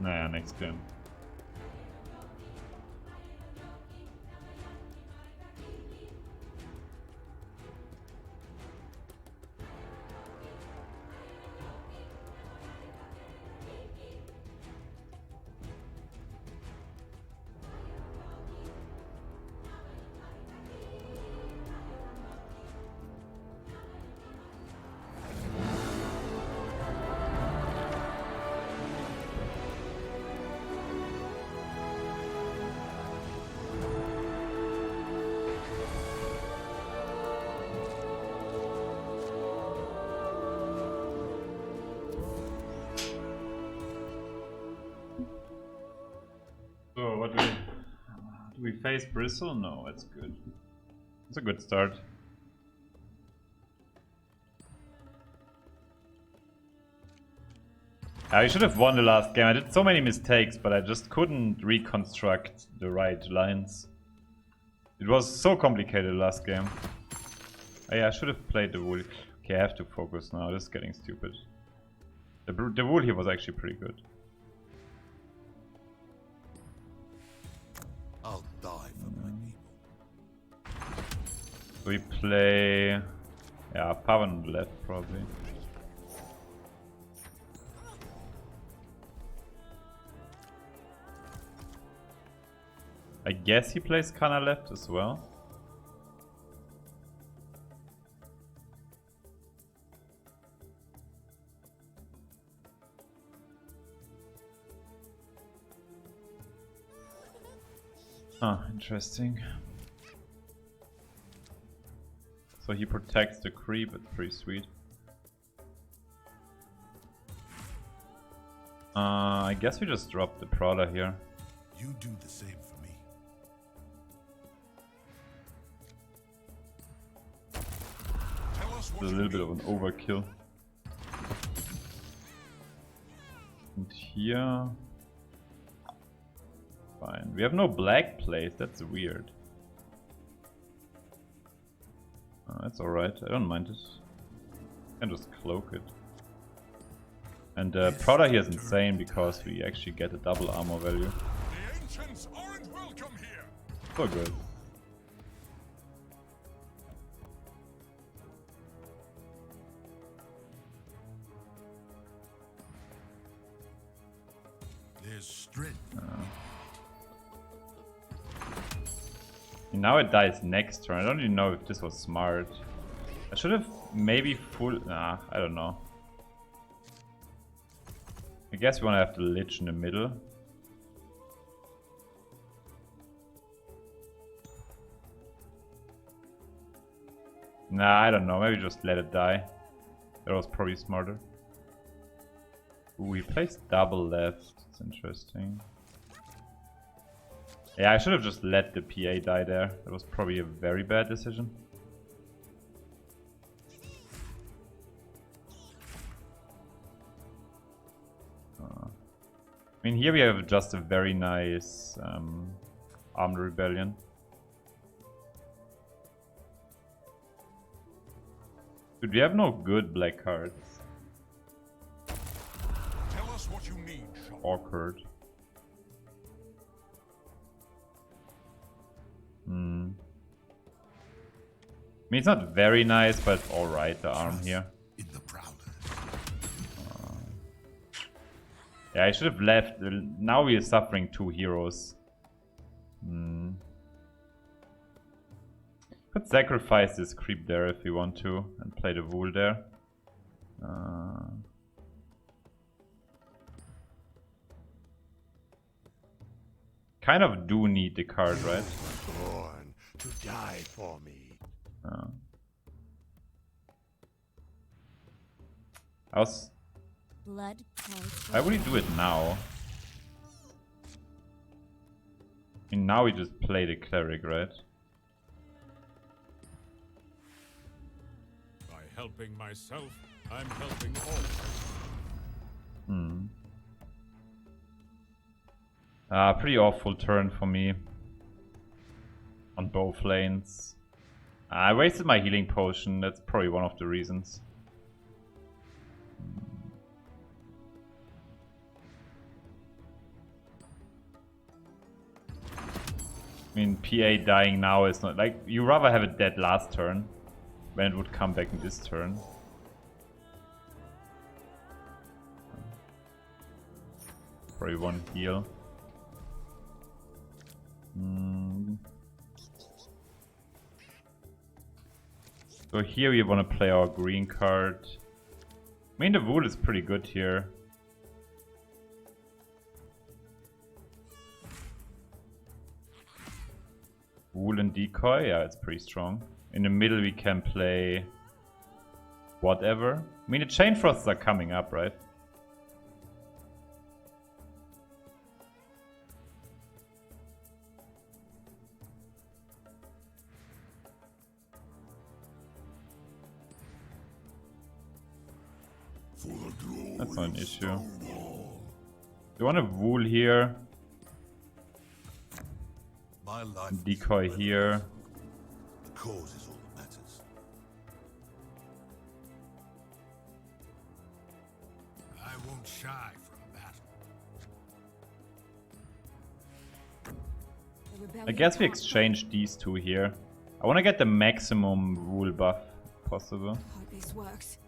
Nah, next game. So what do we face Bristle? No, that's good. It's a good start. I should have won the last game. I did so many mistakes, but I just couldn't reconstruct the right lines. It was so complicated last game. Oh, yeah, I should have played the wool. Okay, I have to focus now. This is getting stupid. The wool here was actually pretty good. I'll die for my people. We play... Yeah, Pavan on the left probably. I guess he plays Kana left as well. Ah, interesting. So he protects the creep, it's pretty sweet. I guess we just drop the Prada here. You do the same for me. Tell us what It's a little bit of an overkill. And here... Fine. We have no black plays, that's weird. That's alright, I don't mind it. I can just cloak it. And Prada here is insane because we actually get a double armor value. The ancients aren't welcome here. So good. There's strength. Now it dies next turn. I don't even know if this was smart. I should have maybe full... Nah, I don't know. I guess we want to have the Lich in the middle. Nah, I don't know. Maybe just let it die. That was probably smarter. Ooh, he plays double left. It's interesting. Yeah, I should have just let the PA die there. That was probably a very bad decision. I mean, here we have just a very nice Armed Rebellion. Dude, we have no good black cards. Tell us what you need, Shaw. Awkward. I mean, it's not very nice, but alright, the arm here. In the Prowler. Yeah, I should have left. Now we are suffering two heroes. Could sacrifice this creep there if we want to and play the wool there. Kind of do need the card, right? Born to die for me. Blood calls. Why would he do it now? I mean, now we just play the cleric, right? By helping myself, I'm helping all. Pretty awful turn for me. On both lanes. I wasted my healing potion, that's probably one of the reasons. I mean, PA dying now is not like you rather have it dead last turn when it would come back in this turn. Probably one heal. So here we want to play our green card. I mean, the Wool is pretty good here. Wool and Decoy, yeah, it's pretty strong. In the middle we can play whatever. I mean, the Chain Frosts are coming up, right? That's not an issue. You want a Wool here. Decoy here. The cause is all that matters. I won't shy from battle. I guess we exchange these two here. I want to get the maximum Wool buff possible. Hope this works.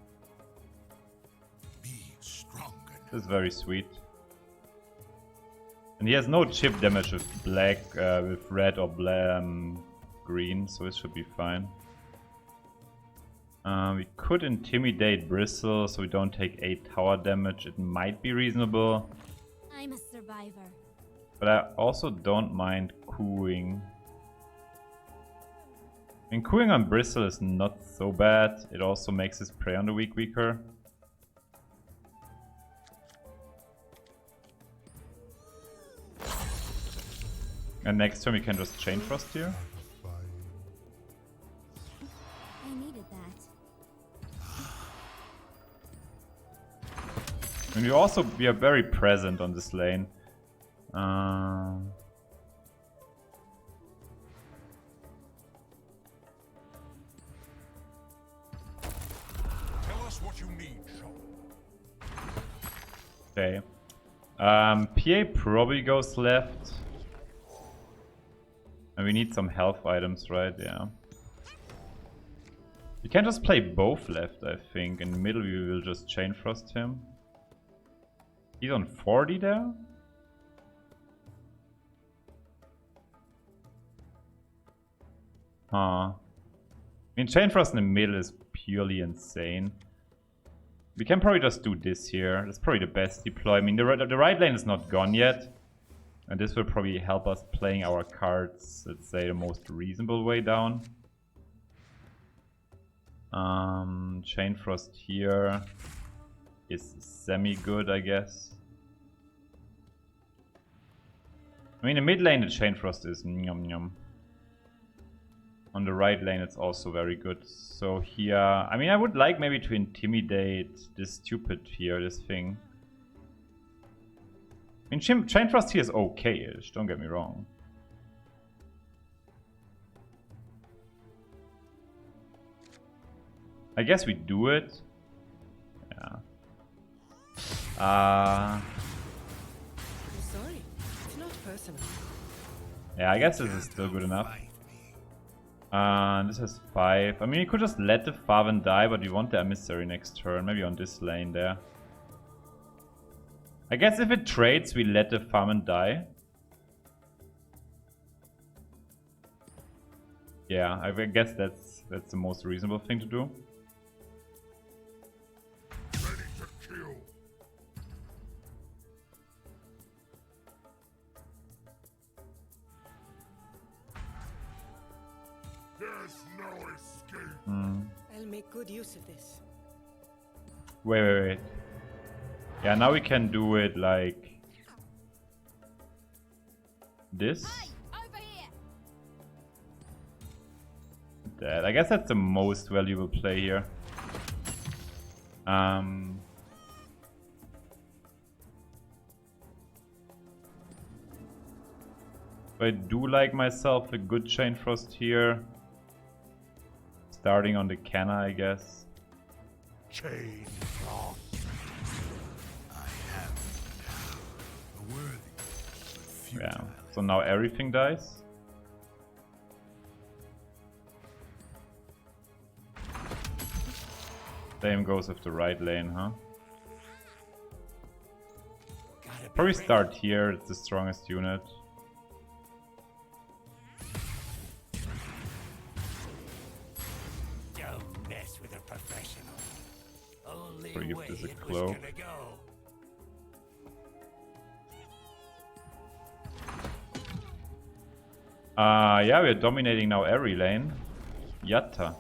Be stronger. This is very sweet. And he has no chip damage with black, with red or green, so it should be fine. We could intimidate Bristle so we don't take 8 tower damage. It might be reasonable. I'm a survivor. But I also don't mind cooing. I mean, cooing on Bristle is not so bad. It also makes his prey on the weak weaker. And next turn we can just Chain Frost here. I needed that. And we are very present on this lane. Tell us what you need, Shaw. Okay. PA probably goes left. And we need some health items, right? Yeah. We can just play both left, I think. In the middle we will just Chain Frost him. He's on 40 there? Huh. I mean, Chain Frost in the middle is purely insane. We can probably just do this here. That's probably the best deploy. I mean, the right lane is not gone yet. And this will probably help us playing our cards, let's say, the most reasonable way down. Chain Frost here is semi-good, I guess. I mean, the mid lane, the Chain Frost is nyum nyum. On the right lane, it's also very good. So here, I mean, I would like maybe to intimidate this stupid here, this thing. I mean, Chain Frost here is okay-ish, don't get me wrong. I guess we do it. Yeah. I'm sorry, it's not personal. Yeah, I guess this is still good enough. This has 5. I mean, you could just let the Farven die, but we want the Emissary next turn. Maybe on this lane there. I guess if it trades, we let the Farven die. Yeah, I guess that's the most reasonable thing to do. Ready to kill. There's no escape. I'll make good use of this. Wait. Yeah, now we can do it like this. Over here. That. I guess that's the most valuable play here. I do like myself a good Chain Frost here. Starting on the Canna, I guess. Chain Frost. I have now a worthy but futile. Yeah. So now everything dies. Same goes with the right lane, huh? Gotta be Probably ready. start here, it's the strongest unit. Don't mess with a professional. Only Forgive way this a it was cloak. gonna go. Yeah, we're dominating now every lane. Yatta.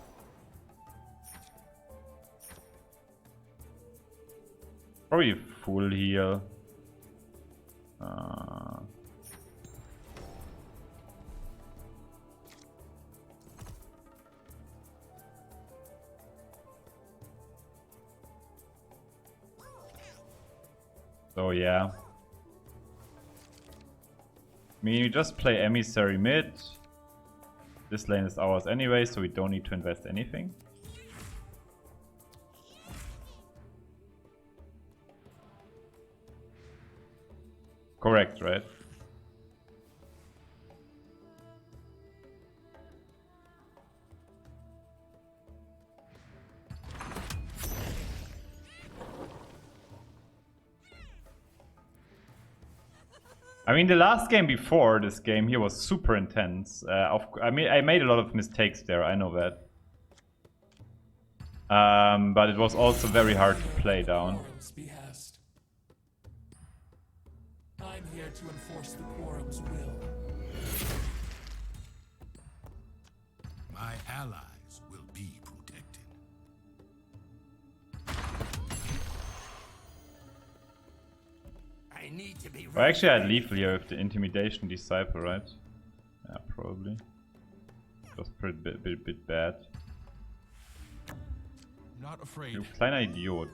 Probably full heal. So yeah. I mean, you just play Emissary mid. This lane is ours anyway, so we don't need to invest anything. Correct, right? I mean, the last game before this game here was super intense. I mean, I made a lot of mistakes there, I know that. But it was also very hard to play down. Quorum's behest. I'm here to enforce the Quorum's will. My allies will be protected. I need to be Well, actually, I had ready. Lethal here with the Intimidation Disciple, right? Yeah, probably. It was pretty bit bad. Not afraid. Du kleiner Idiot.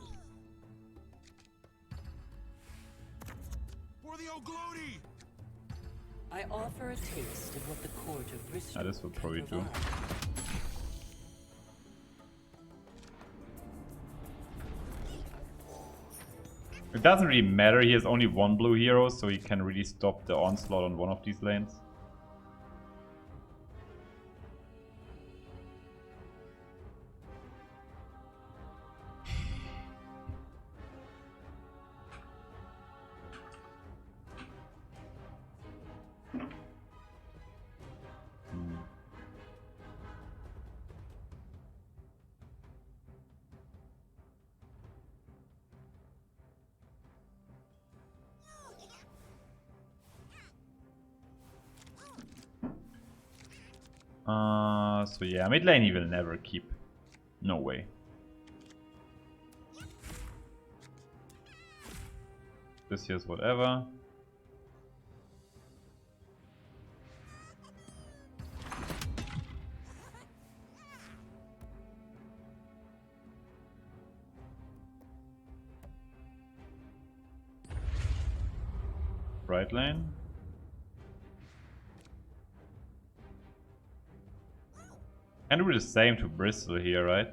For the Oglodi! I offer a taste of what the court of Bristol this will can probably do. provide. It doesn't really matter, he has only one blue hero, so he can really stop the onslaught on one of these lanes. So yeah, mid lane he will never keep. No way. This here's whatever. Right lane. Can do the same to Bristol here, right?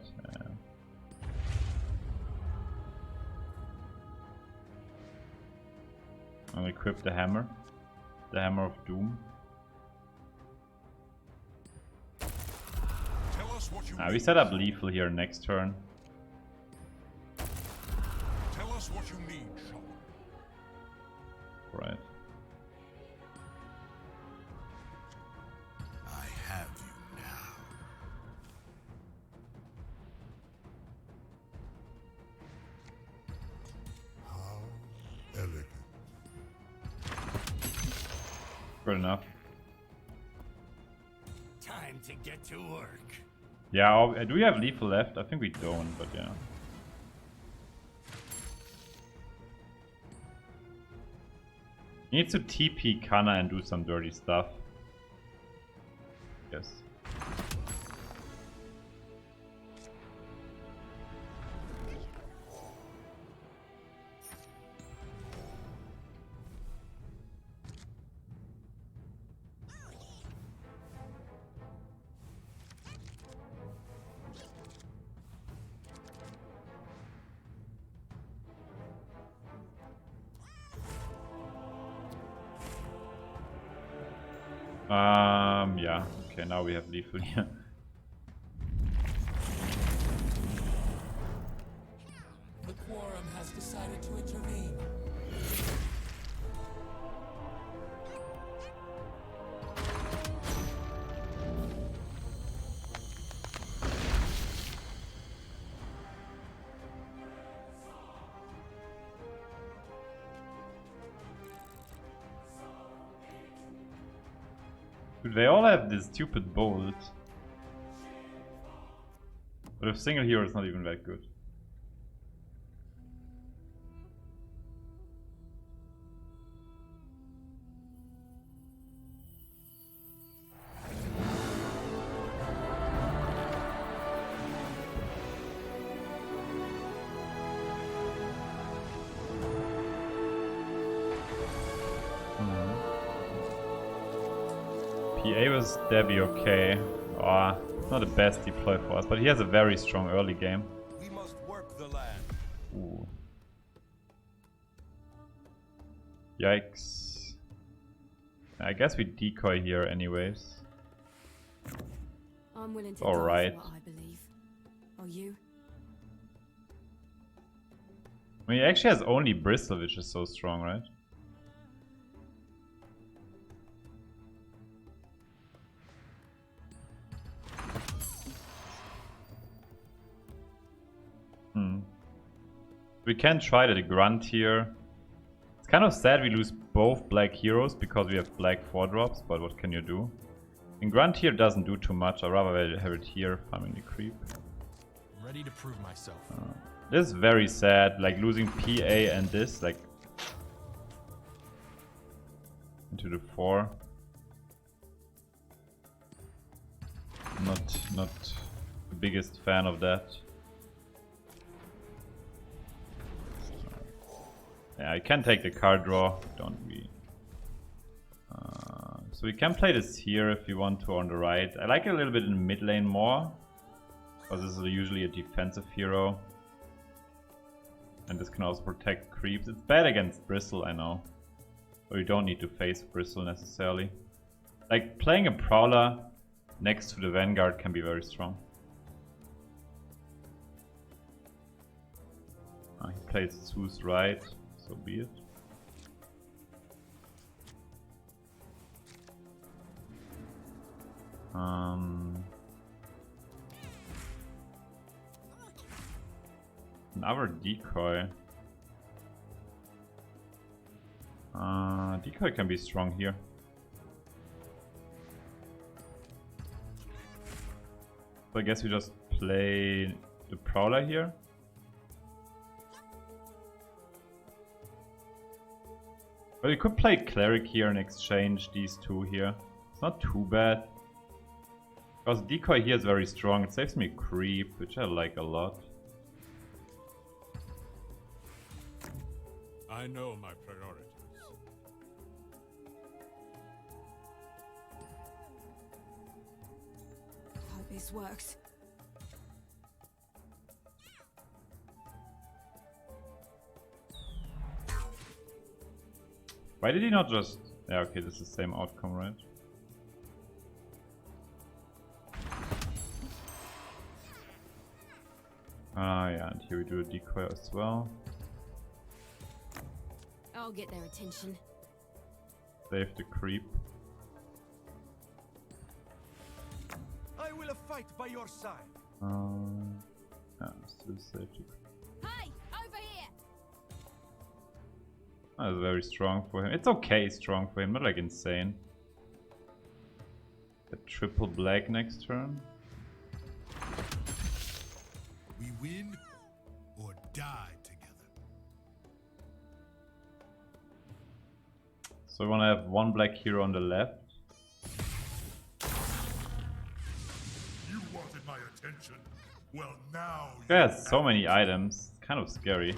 I'll equip the hammer. The hammer of doom. Tell us what you We need. set up lethal here next turn. Tell us what you need, Shaw. Right. I have you now. How elegant. Good enough. Time to get to work. Yeah, do we have lethal left? I think we don't, but yeah. He needs to TP Kana and do some dirty stuff. Yes. Yeah. Okay, now we have lethal here. The Quorum has decided to intervene. Dude, they all have this stupid bolt. But a single hero is not even that good. PA was Debbie okay. Ah, not the best deploy for us, but he has a very strong early game. We must work the land. Ooh. Yikes. I guess we decoy here anyways. I'm willing to All die for right. what I believe. Are you? I mean, he actually has only Bristle, which is so strong, right? We can try the Grunt here. It's kind of sad we lose both black heroes because we have black 4-drops, but what can you do? And Grunt here doesn't do too much. I'd rather have it here, farming the creep. I'm ready to prove myself. This is very sad, like losing PA and this, like into the 4. Not the biggest fan of that. Yeah, I can take the card draw, don't we? So we can play this here if you want to on the right. I like it a little bit in the mid lane more, because this is usually a defensive hero. And this can also protect creeps. It's bad against Bristle, I know. But you don't need to face Bristle necessarily. Like, playing a Prowler next to the Vanguard can be very strong. He plays Zeus right. So be it. Another decoy. Decoy can be strong here. So I guess we just play the Prowler here. But you could play Cleric here and exchange these two here. It's not too bad. Because Decoy here is very strong. It saves me creep, which I like a lot. I know my priorities. Hope this works. Why did he not just... Yeah, okay, this is the same outcome, right? Yeah, and here we do a decoy as well. I'll get their attention. Save the creep. I will fight by your side. Yeah, still save the creep. Hey, over here! That's very strong for him. It's okay strong for him, not like insane. A triple black next turn. We win or die together. So we want to have one black hero on the left. You wanted my attention. Well, now This guy has so many items. It's kind of scary.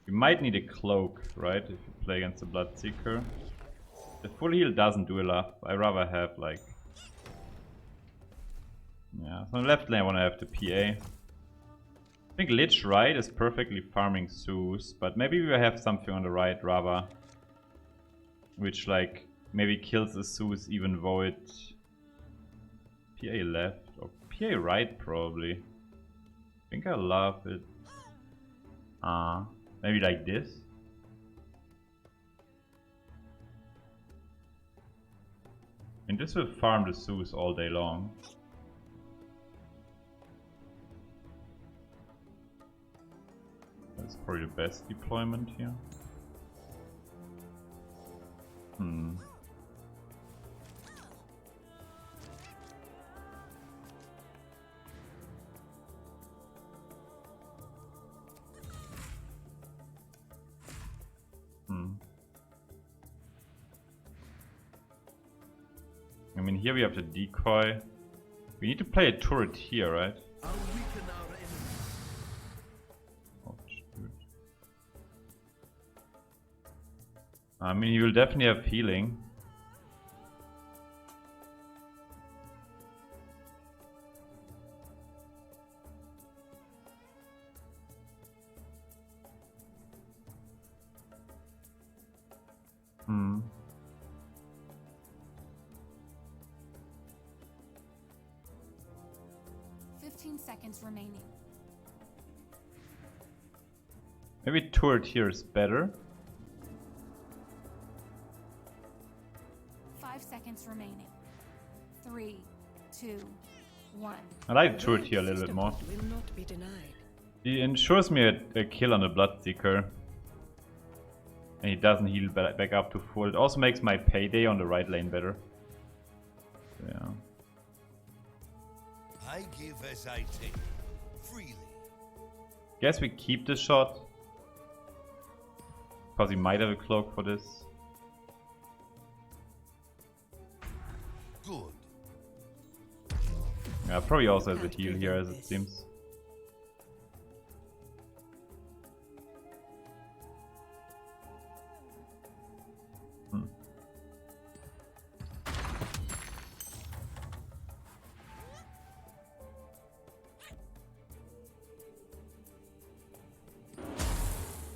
You might need a cloak, right? If you play against the Bloodseeker. The full heal doesn't do enough. I rather have like... Yeah, so on the left lane I want to have the PA. I think Lich right is perfectly farming Zeus, but maybe we have something on the right rather. Which like maybe kills the Zeus even though it... PA left, or PA right probably. I think I love it. Maybe like this? And this will farm the Zeus all day long. That's probably the best deployment here. I mean, here we have the decoy. We need to play a turret here, right? Oh, shoot. I mean, he will definitely have healing. Hmm. Seconds remaining. Maybe turret here is better. 5 seconds remaining. 3, 2, 1. I like turret here a little bit more. Will not be denied. He ensures me a kill on the Bloodseeker. And he doesn't heal back up to full. It also makes my payday on the right lane better. Yeah. I give as I take, freely. Guess we keep the shot. Because he might have a cloak for this. Good. Yeah, probably also has a heal here as it seems.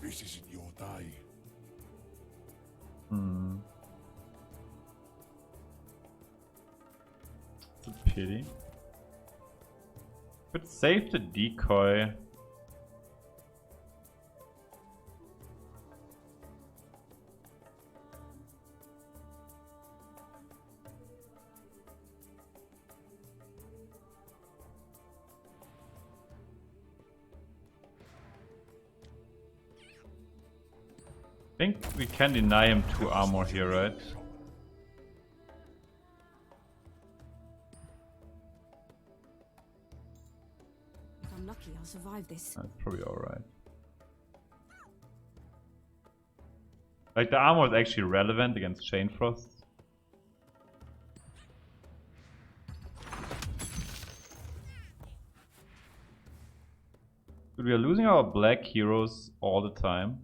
This isn't your day. It's a pity. Could save the decoy. I think we can deny him 2 armor here, right? If I'm lucky, I'll survive this. That's probably alright. Like, the armor is actually relevant against Chain Frost. Dude, we are losing our black heroes all the time.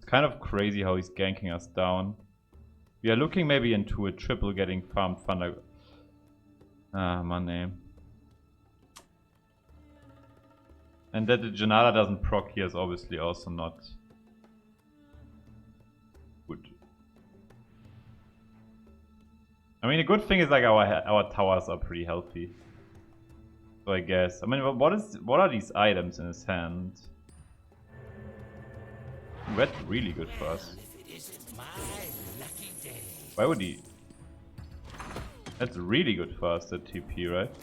Kind of crazy how he's ganking us down. We are looking maybe into a triple getting farmed Thunder. My name. And that the Janata doesn't proc here is obviously also not good. I mean, the good thing is like our towers are pretty healthy. So I guess. I mean, what are these items in his hand? That's really good for us. Why would he? That's really good for us, that TP, right?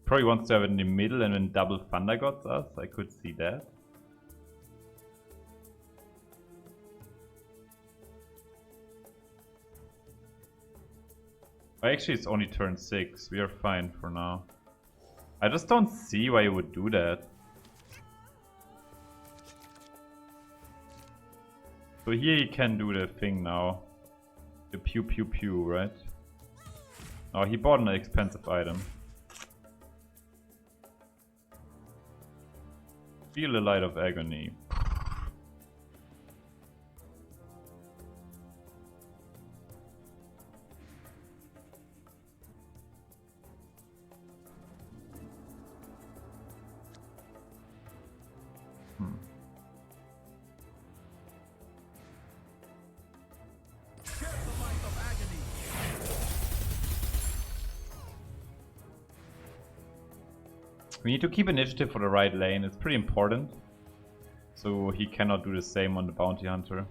Probably wants to have it in the middle and then double Thunder Gods us. I could see that. Actually, it's only turn 6. We are fine for now. I just don't see why you would do that. So here he can do the thing now. The pew pew pew, right? Oh, he bought an expensive item. Feel the light of agony. We need to keep initiative for the right lane, it's pretty important. So he cannot do the same on the bounty hunter.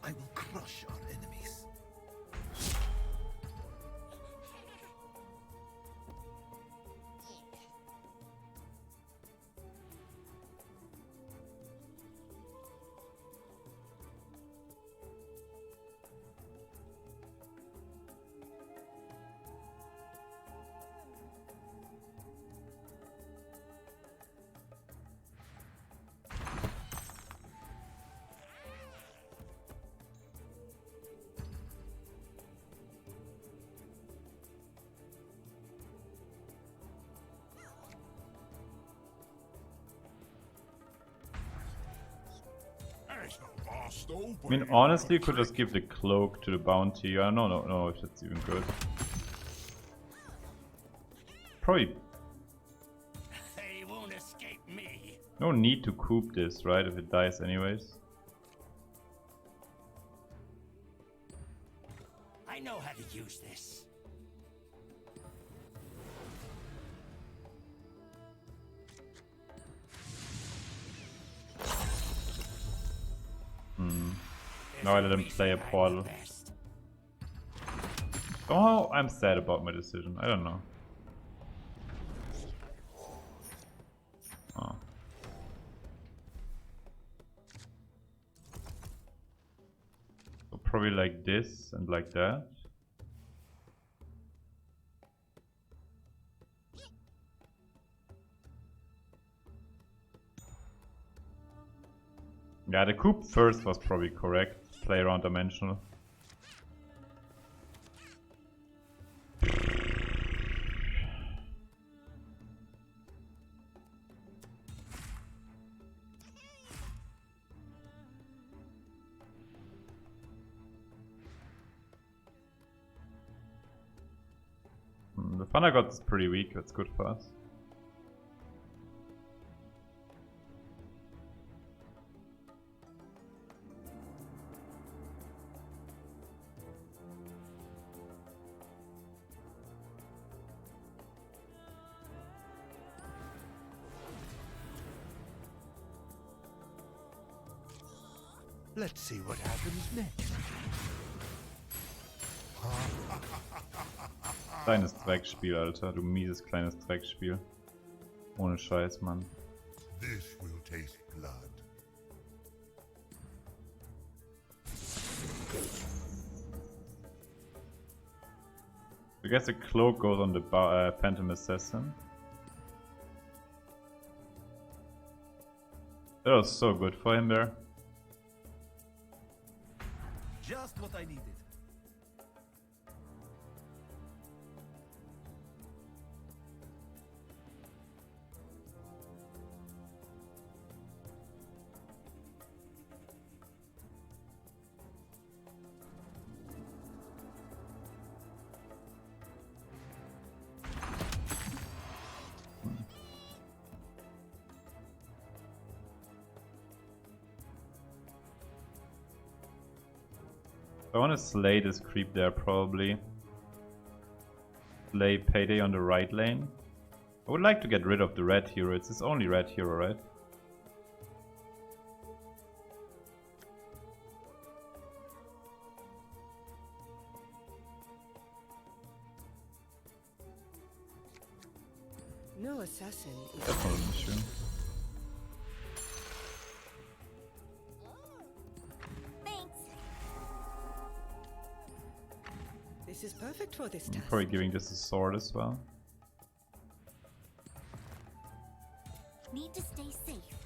I will crush our enemies. It's not vast though, I mean, honestly, you could just give the cloak to the bounty. No, if that's even good. Probably They won't escape me. no need to coup this, right? If it dies anyways. I know how to use this. Now I let him play a portal. Oh, I'm sad about my decision. I don't know. Oh. So probably like this and like that. Yeah, the coup first was probably correct. Play around dimensional. The Thunder God is pretty weak, that's good for us. Let's see what happens next. Kleines Dreckspiel, Alter. Du mieses kleines Dreckspiel. Ohne Scheiß, Mann. This will taste blood. I guess the cloak goes on the Phantom Assassin. That was so good for him there. Just what I needed. I want to slay this creep there probably. Slay Payday on the right lane. I would like to get rid of the red hero. It's his only red hero, right? No assassin is. That's not an issue. Thanks. This is perfect for this I'm task. probably giving this a sword as well. Need to stay safe.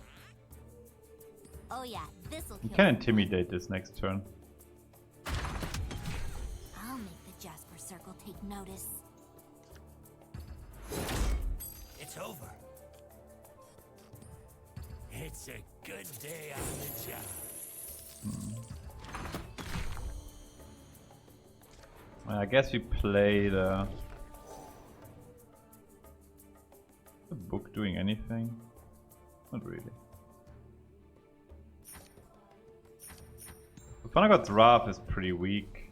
Oh yeah, this'll You kill. can intimidate this next turn. I'll make the Jasper Circle take notice. It's over. It's a good day on the job. I guess we play the book doing anything? Not really. The Thanagod's Wrath is pretty weak.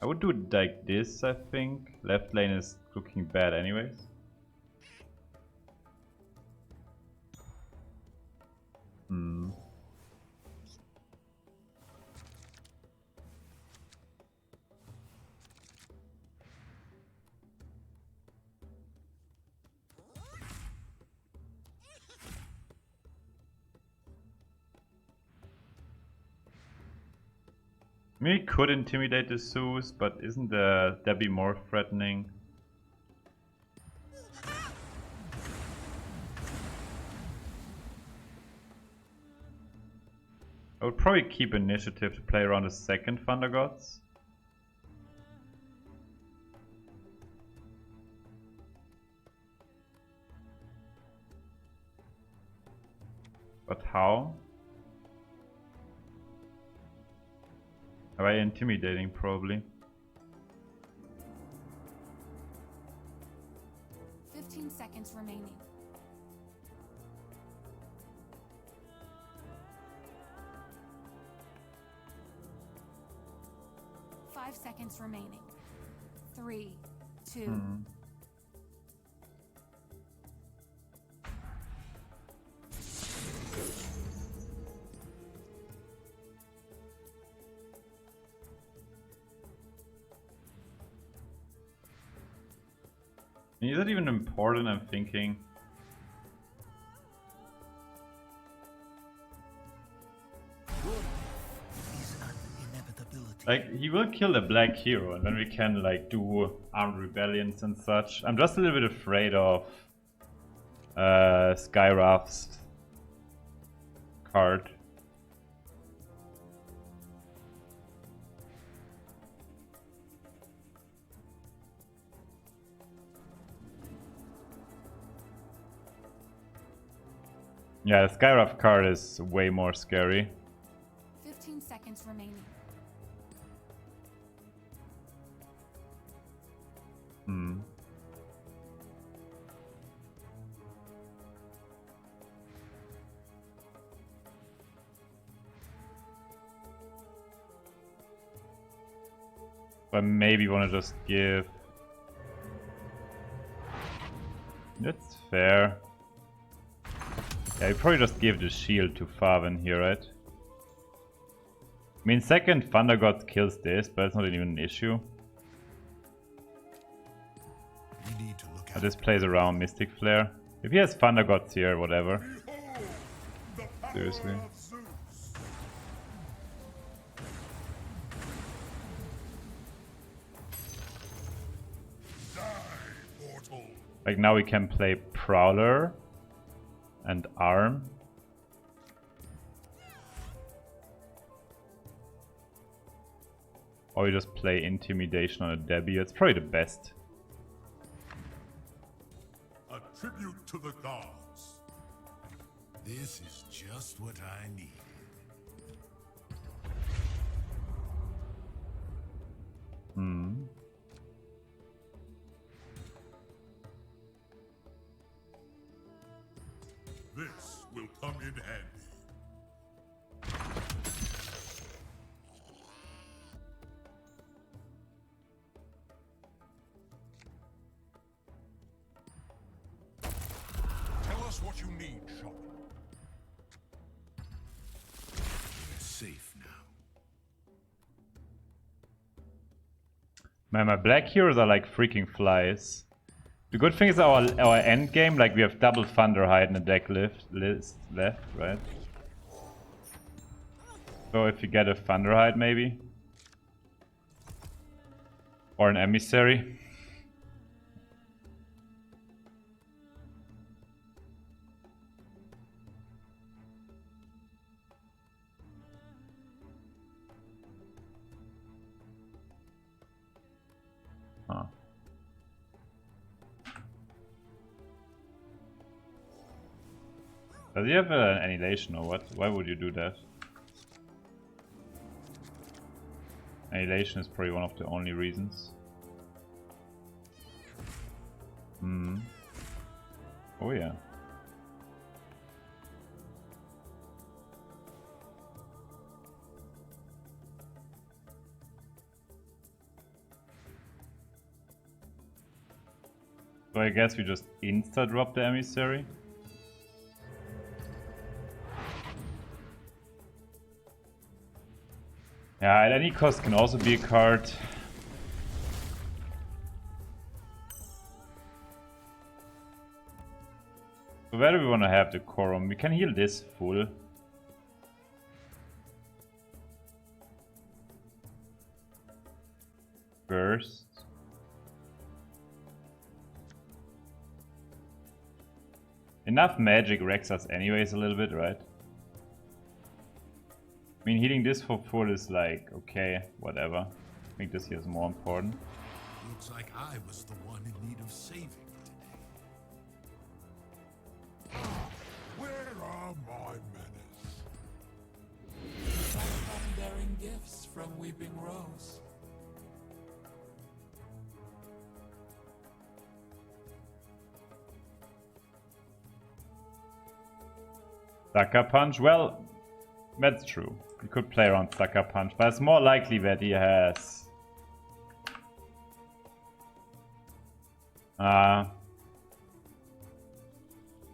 I would do it like this, I think. Left lane is looking bad anyways. Hmm. We could intimidate the Zeus, but isn't the Debbie more threatening? I would probably keep initiative to play around the second Thunder Gods. But how? By intimidating, probably. 15 seconds remaining. Five seconds remaining. 3, 2. Is that even important? I'm thinking. Is an inevitability. Like, he will kill the black hero and then we can like do armed rebellions and such. I'm just a little bit afraid of Skywrath's card. Yeah, the Skywrath card is way more scary. 15 seconds remaining. Hmm. But maybe want to just give. That's fair. Yeah, you probably just give the shield to Farven here, right? I mean, second Thunder God kills this, but it's not even an issue. We need to look This plays around Mystic Flare. If he has Thunder Gods here, whatever. Seriously. Like now we can play Prowler and Arm. Or we just play Intimidation on a Debbie. It's probably the best. A tribute to the gods. This is just what I needed. Hmm. This will come in handy. Tell us what you need, Shaman. We're safe now. Man, my black heroes are like freaking flies. The good thing is our end game, like we have double Thunderhide in the deck list left, right? So if you get a Thunderhide maybe. Or an Emissary. Huh. Does he have an Annihilation or what? Why would you do that? Annihilation is probably one of the only reasons. Hmm. Oh yeah. So I guess we just insta-drop the emissary. Yeah, at any cost can also be a card. So where do we want to have the Quorum? We can heal this full. First. Enough magic wrecks us anyways a little bit, right? I mean, healing this for full is like, okay, whatever. I think this here is more important. Looks like I was the one in need of saving today. Where are my menace? I'm bearing gifts from Weeping Rose. Sucker Punch, well, that's true. We could play around Sucker Punch, but it's more likely that he has...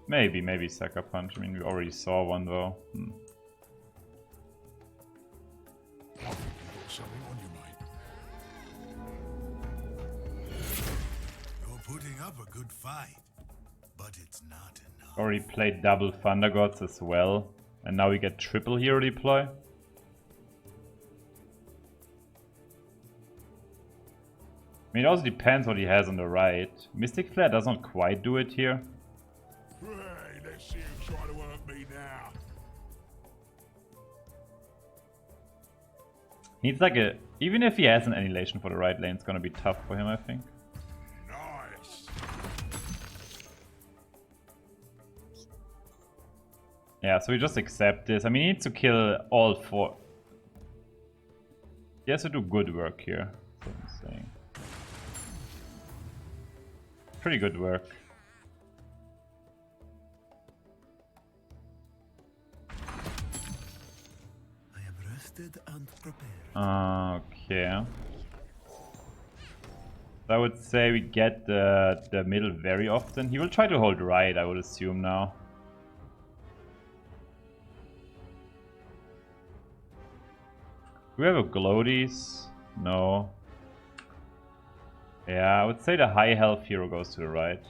maybe Sucker Punch. I mean, we already saw one though. Something on your mind. You're putting up a good fight, but it's not enough. Already played double Thunder Gods as well. And now we get triple hero deploy. I mean, it also depends what he has on the right. Mystic Flare does not quite do it here. Hey, let's see him try to work me now. Needs like a... Even if he has an Annihilation for the right lane, it's gonna be tough for him, I think. Nice. Yeah, so we just accept this. I mean, he needs to kill all four. He has to do good work here. That's what I'm saying. Pretty good work. I am rested and prepared. Okay. So I would say we get the middle very often. He will try to hold right, I would assume now. Do we have a Gloaties? No. Yeah, I would say the high health hero goes to the right.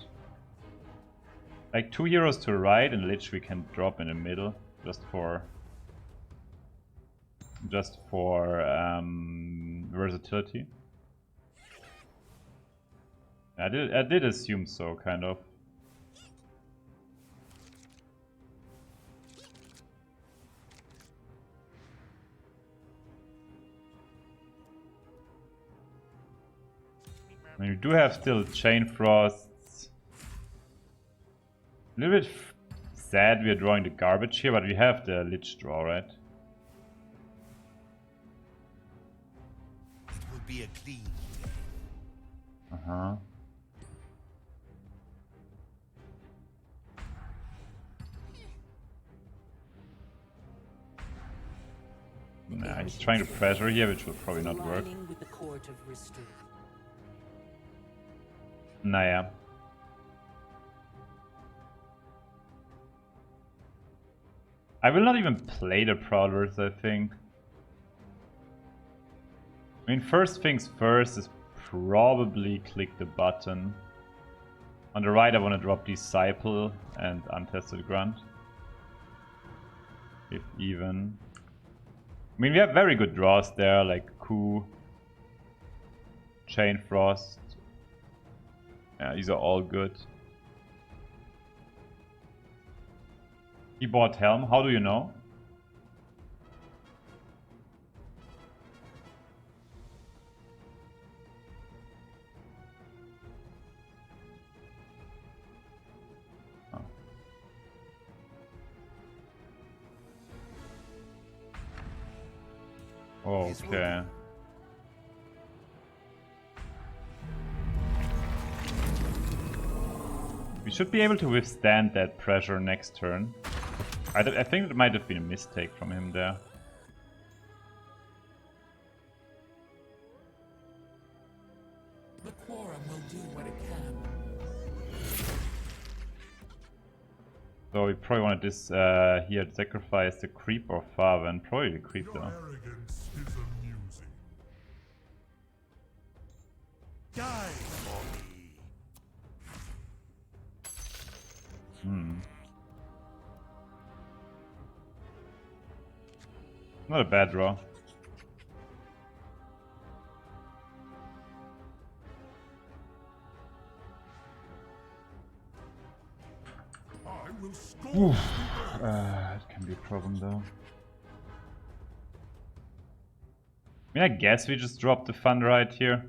Like 2 heroes to the right and Lich we can drop in the middle. Just for versatility. I did assume so, kind of. I mean, we do have still Chain Frosts. A little bit sad we are drawing the garbage here, but we have the Lich draw, right? It will be a clean day. Uh-huh. Nah, he's trying to pressure here, which will probably not work. Aligning with the court of Ristu. Naja. I will not even play the Prowlers, I think. I mean, first things first is probably click the button. On the right I want to drop Disciple and Untested Grunt. If even. I mean, we have very good draws there, like Coup, Chain Frost. Yeah, these are all good. He bought Helm, how do you know? Oh. Okay. We should be able to withstand that pressure next turn. I think it might have been a mistake from him there. The Quorum will do what it can. So we probably want to here sacrifice the creep or Farva, and probably the creep Your though. arrogance is amusing. Die for me. Not a bad draw. I will scorn. It can be a problem though. I mean, I guess we just drop the fun right here.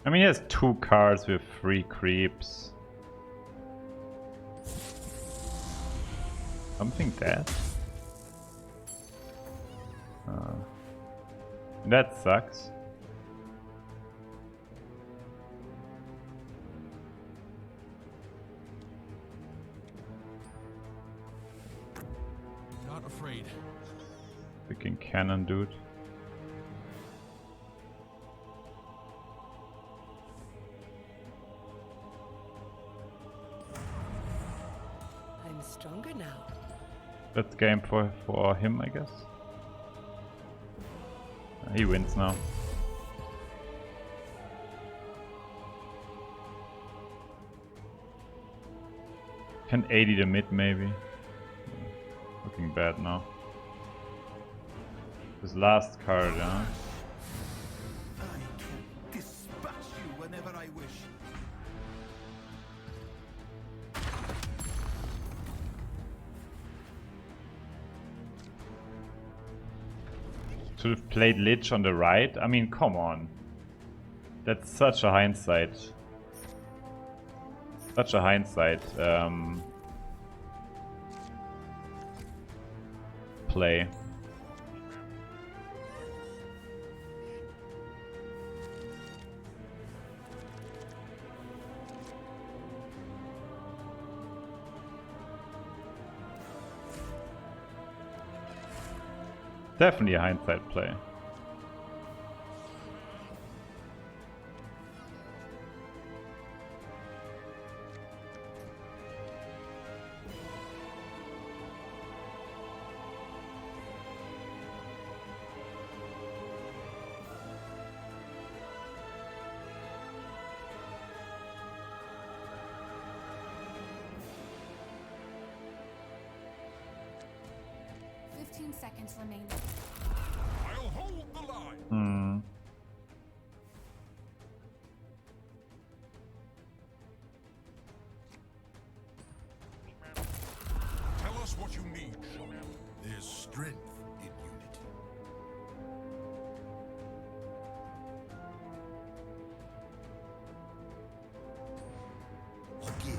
I mean, he has 2 cards with 3 creeps. Something dead? That sucks. Not afraid. Freaking cannon, dude. I'm stronger now. That's game for him, I guess. He wins now. Can 80 the mid maybe. Looking bad now. His last card, huh? I can dispatch you whenever I wish. Should have played Lich on the right. I mean, come on. That's such a hindsight. Such a hindsight play. Definitely a hindsight play. Seconds remaining. I'll hold the line. Tell us what you need, Shogun. There's strength in unity. A gift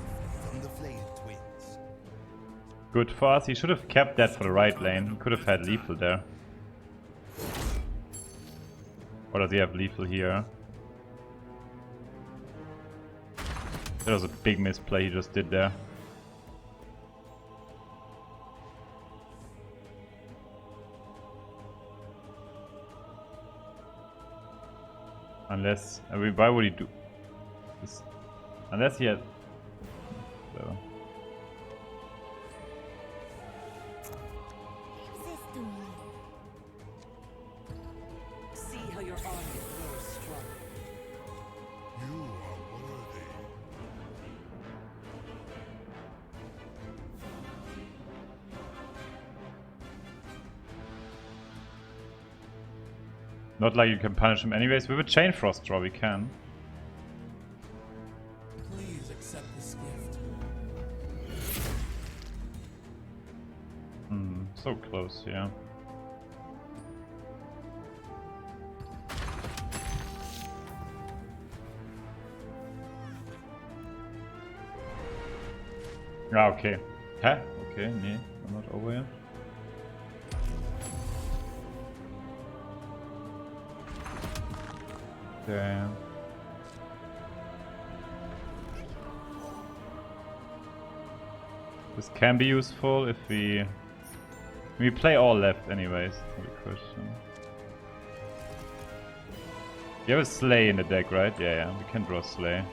from the Flame Twins. Good for us. He should have kept that for the right lane. He could have had lethal there. Or does he have lethal here? That was a big misplay he just did there. Unless, I mean, why would he do this? Unless he had... So. See how your army grows strong. You are worthy. Not like you can punish him anyways. With a Chain Frost draw we can. Please accept this gift. So close, yeah. Ah, okay. Huh? Okay, nee, I'm not over yet. Okay. This can be useful if we play all left anyways. Good question. You have a Slay in the deck, right? Yeah, we can draw Slay.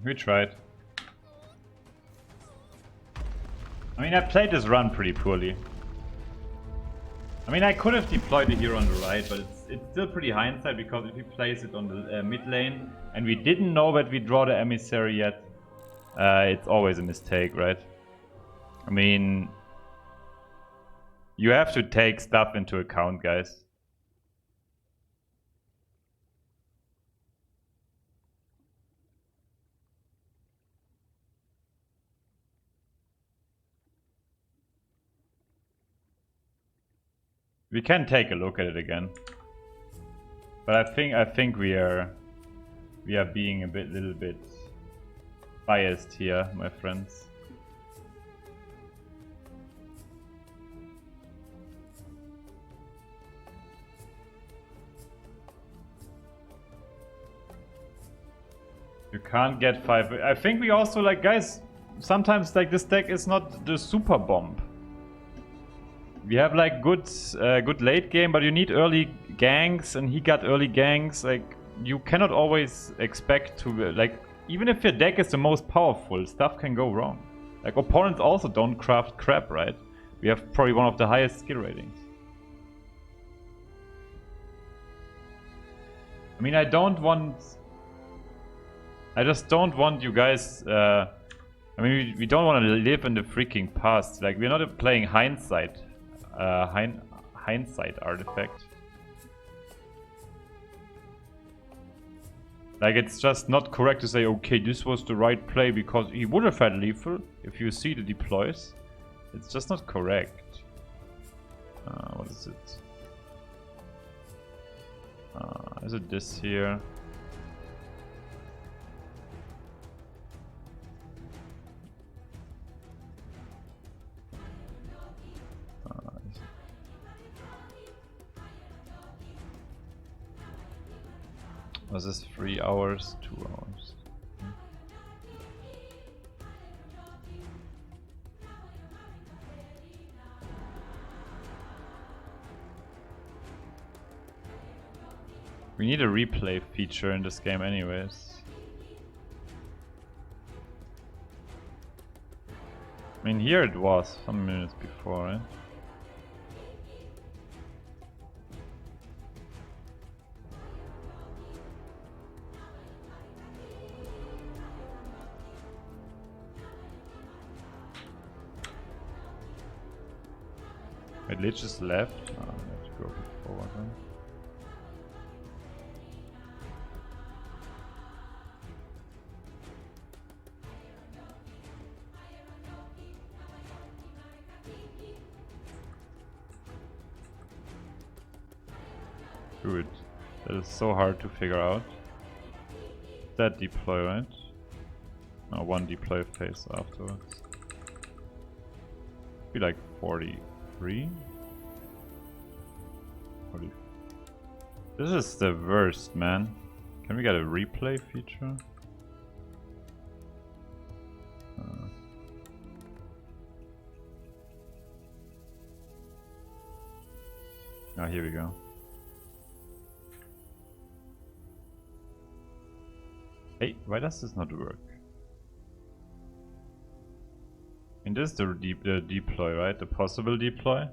We tried. I mean, I played this run pretty poorly. I mean, I could have deployed the hero on the right, but it's still pretty hindsight because if he plays it on the mid lane and we didn't know that we draw the emissary yet, it's always a mistake, right? I mean, you have to take stuff into account, guys. We can take a look at it again, but I think we are being a little bit biased here, my friends. You can't get 5. I think we also, like, guys, sometimes like this deck is not the super bomb. We have like good late game, but you need early ganks, and he got early ganks. Like, you cannot always expect to, like, even if your deck is the most powerful, stuff can go wrong. Like, opponents also don't craft crap, right? We have probably one of the highest skill ratings. I mean, I just don't want you guys, I mean, we don't want to live in the freaking past. Like, we're not playing hindsight. Hindsight artifact. Like, it's just not correct to say, okay, this was the right play because he would have had lethal if you see the deploys. It's just not correct. What is it? Is it this here? Was this 3 hours? 2 hours? We need a replay feature in this game anyways. I mean, here it was some minutes before, right? Wait, Lich is left. I have to go forward then. Dude, that is so hard to figure out. That deploy, right? No, one deploy phase afterwards. Be like 43? 40. This is the worst, man. Can we get a replay feature? Oh, here we go. Hey, why does this not work? And this is the deploy, right? The possible deploy?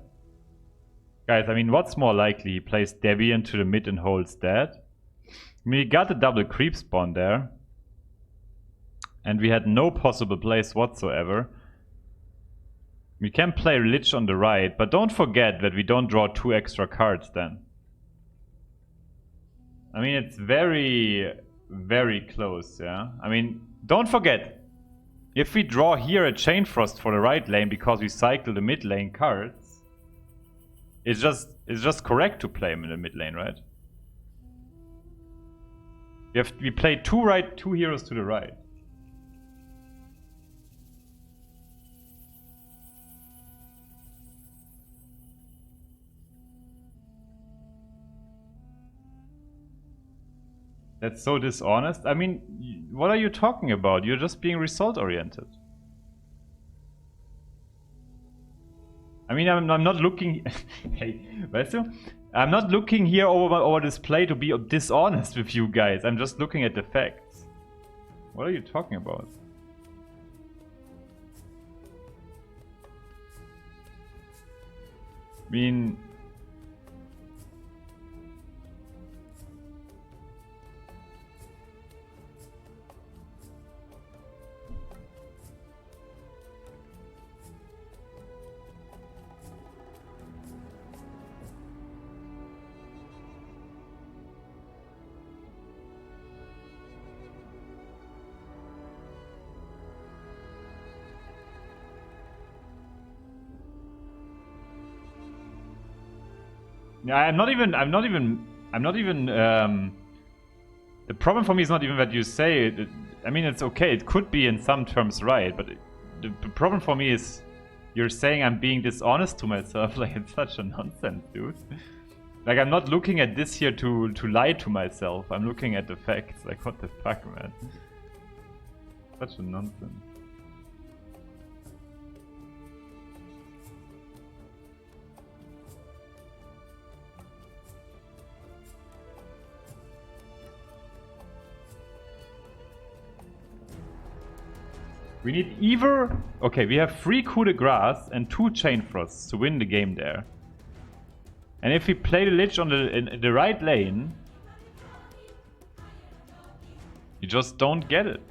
Guys, I mean, what's more likely? He plays Debbie into the mid and holds that. I mean, we got the double creep spawn there. And we had no possible plays whatsoever. We can play Lich on the right, but don't forget that we don't draw 2 extra cards then. I mean, it's very, very close, yeah? I mean, don't forget, if we draw here a Chain Frost for the right lane because we cycle the mid lane cards, it's just correct to play him in the mid lane, right? We play two heroes to the right. That's so dishonest. I mean, what are you talking about? You're just being result oriented. I mean, I'm not looking. Hey, weißt du? I'm not looking here over this play to be dishonest with you guys. I'm just looking at the facts. What are you talking about? I mean, yeah, I'm not even. The problem for me is not even that you say it. I mean, it's okay. It could be in some terms right, but the problem for me is you're saying I'm being dishonest to myself. Like, it's such a nonsense, dude. Like, I'm not looking at this here to lie to myself. I'm looking at the facts. Like, what the fuck, man? Such a nonsense. We need either... Okay, we have 3 coup de grace and 2 chain frosts to win the game there. And if we play the Lich on in the right lane, you just don't get it.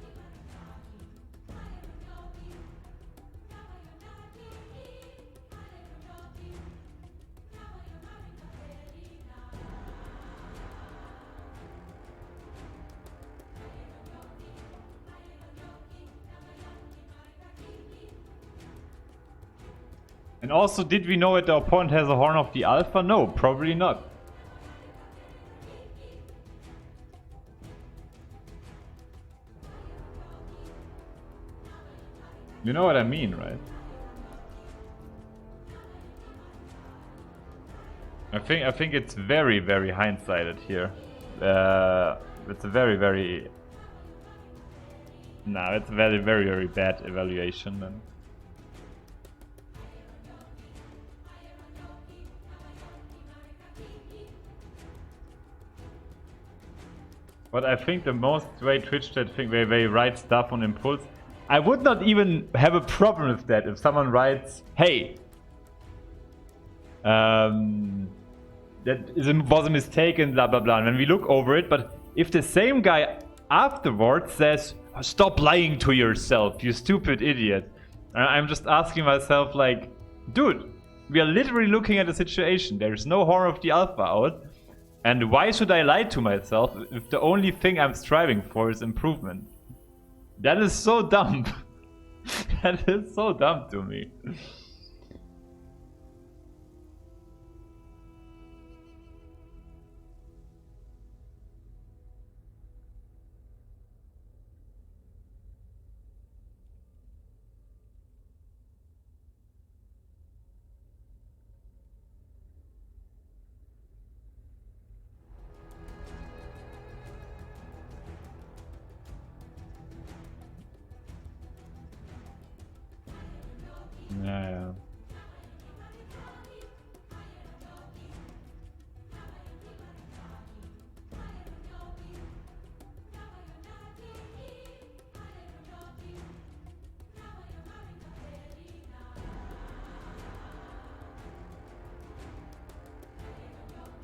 And also, did we know that the opponent has a Horn of the Alpha? No, probably not. You know what I mean, right? I think it's very, very hindsighted here. It's a very, very... No, it's a very, very, very bad evaluation then. But I think the most way Twitch chat think where they write stuff on impulse, I would not even have a problem with that if someone writes, "Hey, that was a mistake," and blah blah blah. And when we look over it, but if the same guy afterwards says, "Stop lying to yourself, you stupid idiot," I'm just asking myself, like, dude, we are literally looking at a situation. There is no Horn of the Alpha out. And why should I lie to myself if the only thing I'm striving for is improvement? That is so dumb. That is so dumb to me. Yeah.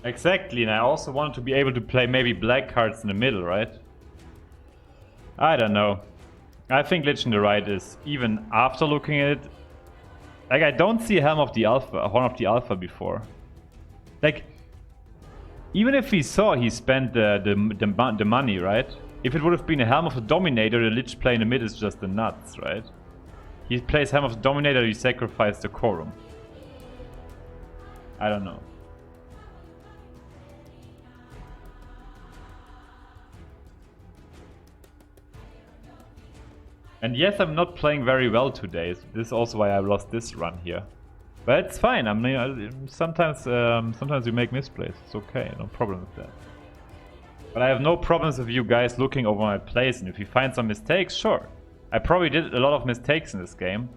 Exactly, and I also wanted to be able to play maybe black cards in the middle, right? I don't know. I think Lich in the right is, even after looking at it, like, I don't see Helm of the Alpha, Horn of the Alpha before. Like, Even if he saw he spent the money, right? If it would have been a Helm of the Dominator, the Lich play in the mid is just the nuts, right? He plays Helm of the Dominator, he sacrificed the Quorum. I don't know. And yes, I'm not playing very well today. This is also why I lost this run here. But it's fine. I mean, sometimes you make misplays. It's okay. No problem with that. But I have no problems with you guys looking over my plays. And if you find some mistakes, sure. I probably did a lot of mistakes in this game.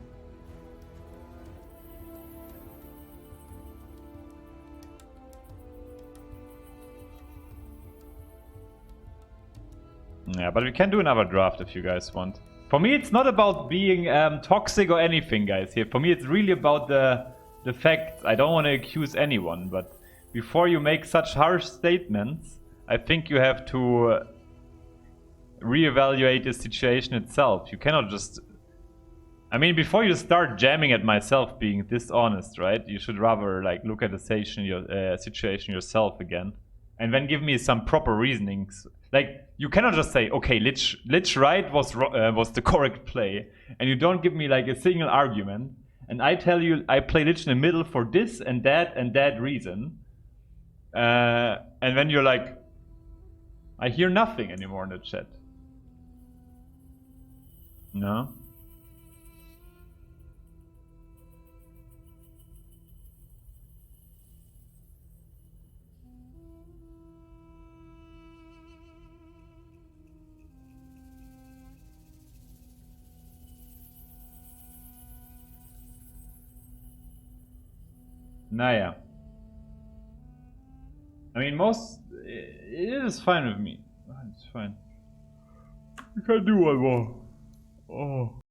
Yeah, but we can do another draft if you guys want. For me, it's not about being toxic or anything, guys. Here, for me, it's really about the facts. I don't want to accuse anyone, but before you make such harsh statements, I think you have to reevaluate the situation itself. You cannot just... I mean, before you start jamming at myself being dishonest, right? You should rather like look at the situation yourself again, and then give me some proper reasonings. Like, you cannot just say, okay, Lich right was the correct play, and you don't give me like a single argument, and I tell you I play Lich in the middle for this and that reason, and then you're like, I hear nothing anymore in the chat. No? Naja. I mean, it is fine with me. It's fine. You can do what I want. Oh.